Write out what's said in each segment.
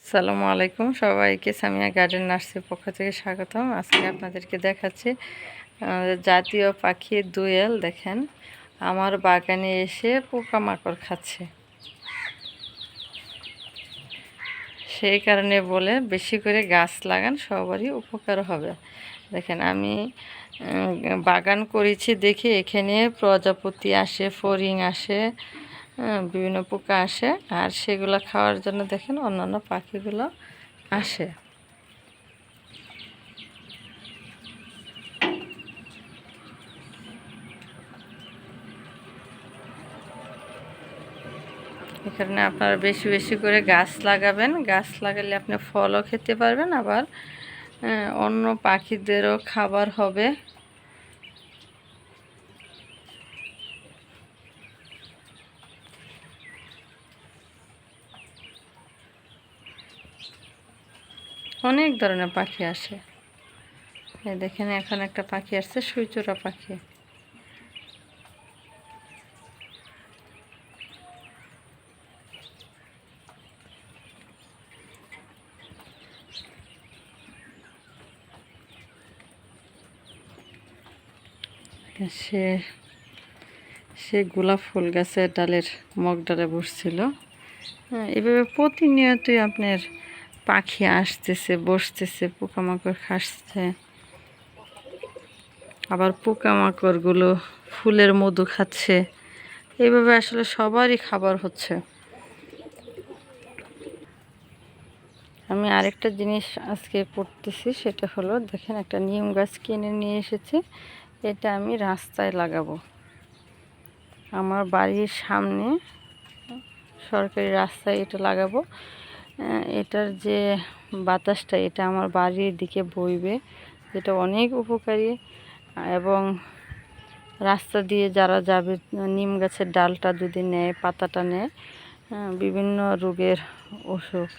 আসসালামু আলাইকুম সবাইকে সামিয়া গার্ডেন নার্সের পক্ষ থেকে স্বাগতম। আজকে আপনাদেরকে দেখাচ্ছি জাতীয় পাখি দোয়েল। দেখেন আমার বাগানে এসে পোকামাকড় খাচ্ছে, সেই কারণে বলে বেশি করে গাছ লাগান, সবারই উপকার হবে। দেখেন আমি বাগান করেছি দেখে এখানে প্রজাপতি আসে, ফড়িং আসে, বিভিন্ন পোকা আসে, আর সেগুলো খাওয়ার জন্য দেখেন অন্যান্য পাখিগুলো আসে। এখানে আপনারা বেশি বেশি করে গাছ লাগাবেন। গাছ লাগালে আপনি ফলও খেতে পারবেন, আবার অন্য পাখিদেরও খাবার হবে। অনেক ধরনের পাখি আসে। এই দেখেন এখন একটা পাখি আসছে, সুইচোরা পাখি। সে সে গোলাপ ফুল গাছের ডালের ডালে বসছিল। এভাবে প্রতিনিয়তই আপনার পাখি আসতেছে, বসতেছে, পোকামাকড় খাচ্ছে। আবার পোকামাকড়গুলো ফুলের মধু খাচ্ছে। এইভাবে আসলে সবারই খাবার হচ্ছে। আমি আরেকটা জিনিস আজকে করতেছি, সেটা হলো দেখেন একটা নিম গাছ কিনে নিয়ে এসেছি। এটা আমি রাস্তায় লাগাবো। আমার বাড়ির সামনে সরকারি রাস্তায় এটা লাগাবো। এটার যে বাতাসটা, এটা আমার বাড়ির দিকে বইবে, যেটা অনেক উপকারী। এবং রাস্তা দিয়ে যারা যাবে, নিম গাছের ডালটা যদি নেয়, পাতাটা নেয়, বিভিন্ন রোগের ওষুধ।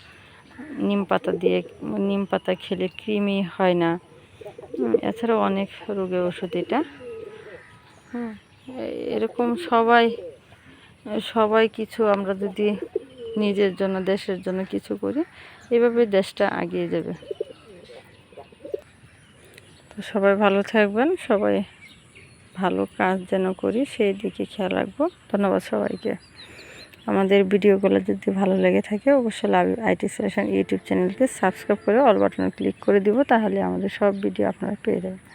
নিম পাতা খেলে কৃমি হয় না। এছাড়াও অনেক রোগের ওষুধ এটা। এরকম সবাই কিছু আমরা যদি নিজের জন্য, দেশের জন্য কিছু করি, এভাবে দেশটা এগিয়ে যাবে। তো সবাই ভালো থাকবেন, সবাই ভালো কাজ যেন করি সেই দিকে খেয়াল রাখবো। ধন্যবাদ সবাইকে। আমাদের ভিডিওগুলো যদি ভালো লেগে থাকে অবশ্যই আইটি সলিউশন ইউটিউব চ্যানেলকে সাবস্ক্রাইব করে অল বাটনে ক্লিক করে দিব, তাহলে আমাদের সব ভিডিও আপনারা পেয়ে যাবেন।